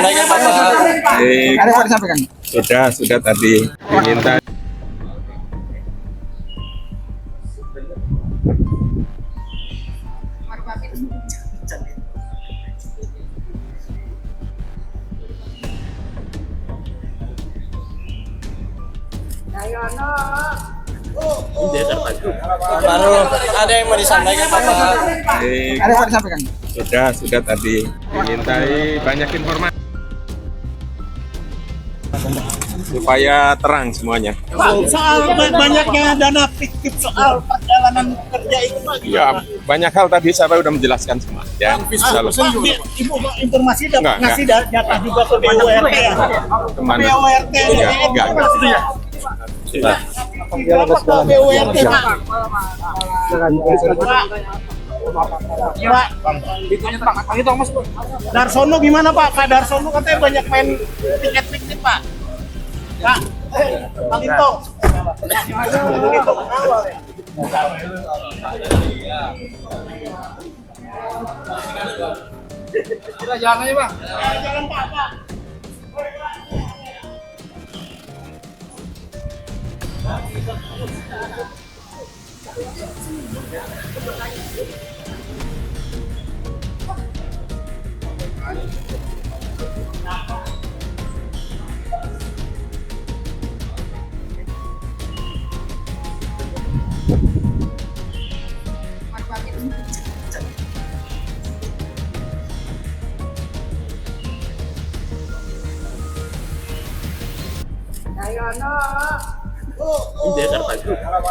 Ada yang disampaikan? Sudah tadi diminta. Baru ada yang mau disampaikan Pak? Ada yang disampaikan? Sudah tadi dimintai banyak informasi supaya terang semuanya. Soal banyaknya dana fiktif soal perjalanan kerja itu Pak. Ya, banyak hal tadi saya udah menjelaskan semua. Ya, Ibu informasi Enggak. ngasih data juga ke BUMT ya. kemana? BUMT Enggak. BUMT Pak. Darsono gimana Pak? Pak Darsono katanya banyak main tiket fiktif Pak. Pak, Pak Lintong. Jalan aja Pak. Jalan Pak.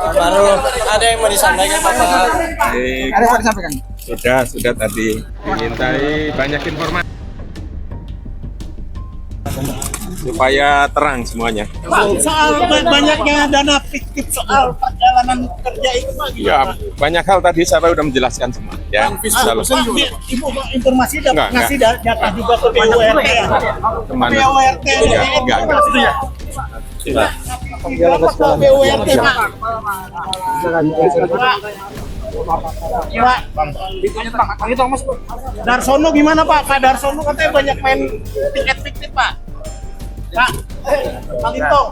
Baru ada yang mau disampaikan Pak? Ada yang disampaikan? Sudah tadi dimintai banyak informasi supaya terang semuanya. Soal banyaknya dana fiktif soal perjalanan kerja itu Pak. Ya, banyak hal tadi saya udah menjelaskan semua. Ya, Ibu informasi Enggak. ngasih data juga ke BUMT ya. kemana? BUMT Enggak. BUMT Pak. Darsono gimana Pak? Pak Darsono katanya banyak main tiket fiktif Pak. Pak, Pak Lintong.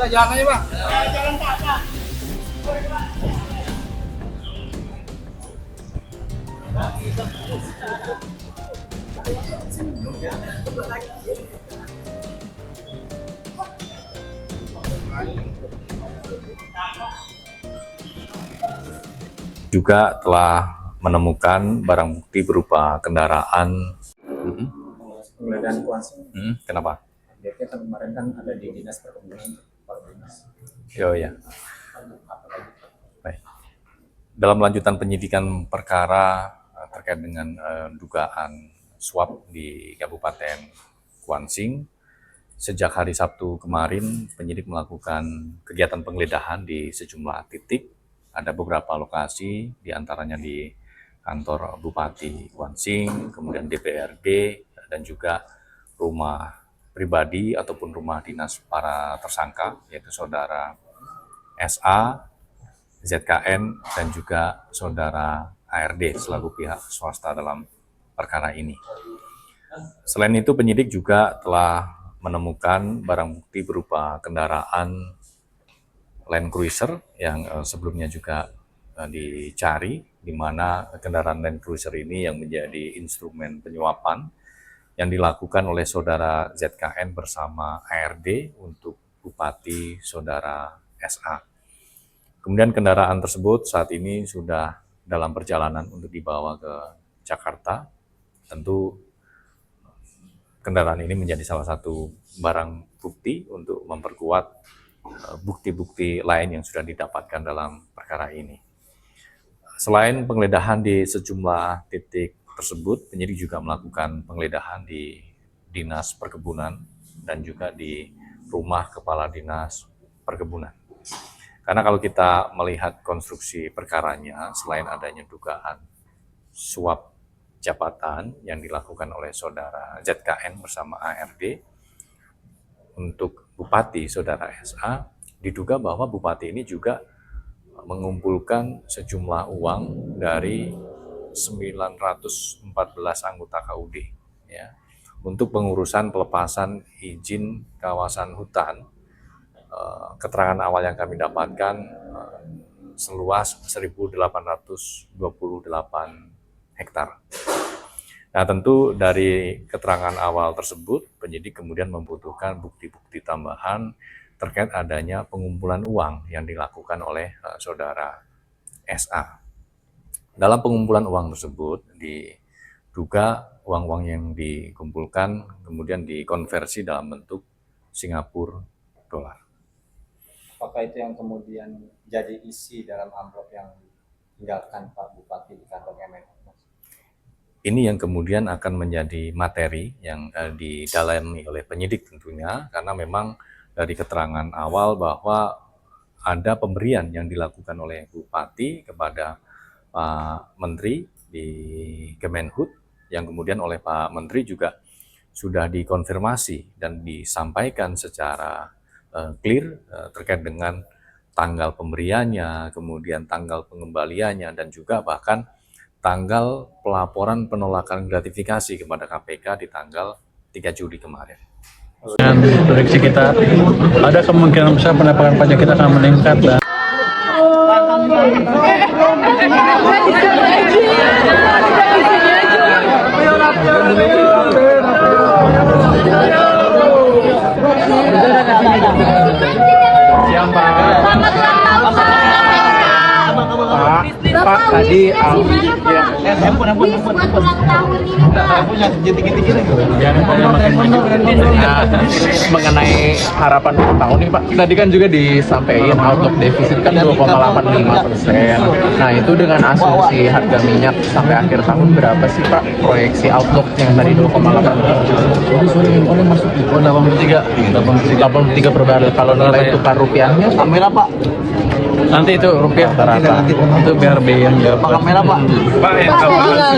Jalan aja Pak. Jalan Pak. Juga telah menemukan barang bukti berupa kendaraan. Penggeledahan kuasa. Kenapa? Dia kan kemarin kan ada di dinas perkebunan, Pak Dinas. Oh ya. Baik. Dalam lanjutan penyidikan perkara terkait dengan dugaan suap di Kabupaten Kuansing, sejak hari Sabtu kemarin penyidik melakukan kegiatan penggeledahan di sejumlah titik. Ada beberapa lokasi, diantaranya di kantor Bupati Kuansing, kemudian DPRD, dan juga rumah pribadi ataupun rumah dinas para tersangka, yaitu saudara SA, ZKN, dan juga saudara ARD selaku pihak swasta dalam perkara ini. Selain itu, penyidik juga telah menemukan barang bukti berupa kendaraan Land Cruiser yang sebelumnya juga dicari, di mana kendaraan Land Cruiser ini yang menjadi instrumen penyuapan yang dilakukan oleh saudara ZKN bersama ARD untuk Bupati saudara SA. Kemudian kendaraan tersebut saat ini sudah dalam perjalanan untuk dibawa ke Jakarta. Tentu kendaraan ini menjadi salah satu barang bukti untuk memperkuat bukti-bukti lain yang sudah didapatkan dalam perkara ini. Selain penggeledahan di sejumlah titik tersebut, penyidik juga melakukan penggeledahan di Dinas Perkebunan dan juga di rumah Kepala Dinas Perkebunan. Karena kalau kita melihat konstruksi perkaranya, selain adanya dugaan suap jabatan yang dilakukan oleh saudara ZKN bersama ARD untuk Bupati saudara SA, diduga bahwa Bupati ini juga mengumpulkan sejumlah uang dari 914 anggota KUD ya, untuk pengurusan pelepasan izin kawasan hutan. Keterangan awal yang kami dapatkan seluas 1.828 hektar. Nah, tentu dari keterangan awal tersebut, penyidik kemudian membutuhkan bukti-bukti tambahan terkait adanya pengumpulan uang yang dilakukan oleh saudara SA. Dalam pengumpulan uang tersebut, diduga uang-uang yang dikumpulkan kemudian dikonversi dalam bentuk Singapura dolar. Apakah itu yang kemudian jadi isi dalam amplop yang ditinggalkan Pak Bupati di kantor Kemenhub? Ini yang kemudian akan menjadi materi yang didalami oleh penyidik tentunya, karena memang dari keterangan awal bahwa ada pemberian yang dilakukan oleh Bupati kepada Pak Menteri di Kemenhub, yang kemudian oleh Pak Menteri juga sudah dikonfirmasi dan disampaikan secara clear terkait dengan tanggal pemberiannya, kemudian tanggal pengembaliannya, dan juga bahkan tanggal pelaporan penolakan gratifikasi kepada KPK di tanggal 3 Juli kemarin. Dengan prediksi kita, ada kemungkinan besar pendapatan pajak kita akan meningkat dan Pak tadi mengenai harapan tahun ini Pak, tadi kan juga disampaikan outlook defisit kan 2,85%. Nah itu dengan asumsi harga minyak sampai akhir tahun berapa sih Pak proyeksi outlook yang tadi 2,8%? Oleh masuk 83 per barrel. Kalau nilai tukar rupiahnya sampai berapa? Nanti itu rupiah rata itu biar yang jawab. Pak kamera Pak. Pak, yang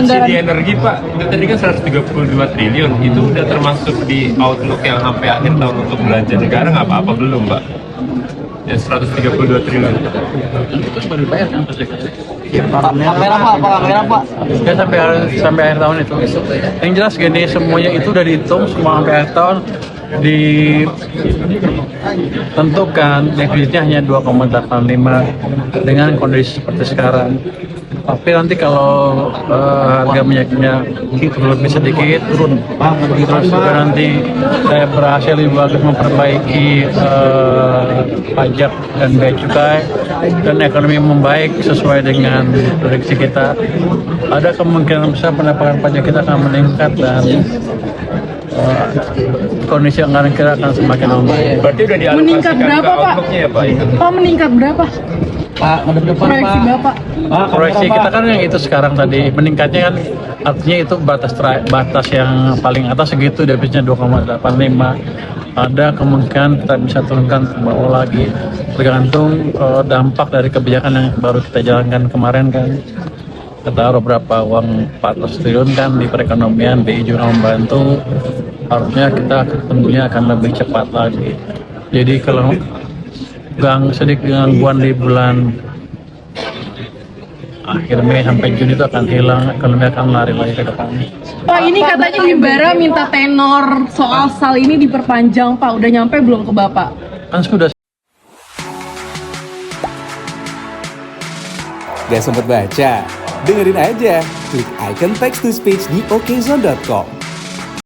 subsidi energi Pak, itu tadi kan 132 triliun, itu udah termasuk di outlook yang sampai akhir tahun untuk belanja negara nggak apa-apa belum Pak? Ya 132 triliun. Itu baru dibayar kan pasti. Ya, Pak kamera Pak. Ya sampai akhir tahun itu. Yang jelas gini, semuanya itu udah dihitung semua sampai akhir tahun, ditentukan defisitnya hanya 2,85 dengan kondisi seperti sekarang. Tapi nanti kalau harga minyaknya turun lebih sedikit, terus juga nanti saya berhasil lebih bagus memperbaiki pajak dan bea cukai dan ekonomi membaik sesuai dengan prediksi kita, ada kemungkinan besar pendapatan pajak kita akan meningkat dan kondisi anggaran kita akan semakin membaik. Berarti udah dialokasikan meningkat berapa, Pak? Ya, Pak? Pak meningkat berapa? Pak, Proyeksi Bapak. Proyeksi kita kan yang itu sekarang tadi meningkatnya kan artinya itu batas yang paling atas segitu, defisitnya 2,85. Ada kemungkinan kita bisa turunkan ke bawah lagi, tergantung dampak dari kebijakan yang baru kita jalankan kemarin kan. Kita taruh berapa uang 400 triliun kan di perekonomian, BI juga membantu, harusnya kita tentunya akan lebih cepat lagi. Jadi kalau sedikit gangguan di bulan akhir Mei sampai Juni itu akan hilang, ekonomi akan lari lagi ke depan. Pak, ini katanya Himbara minta tenor soal SAL ini diperpanjang, Pak. Udah nyampe belum ke Bapak? Kan sudah. Gak sempet baca? Dengerin aja, klik icon text to speech di okezone.com.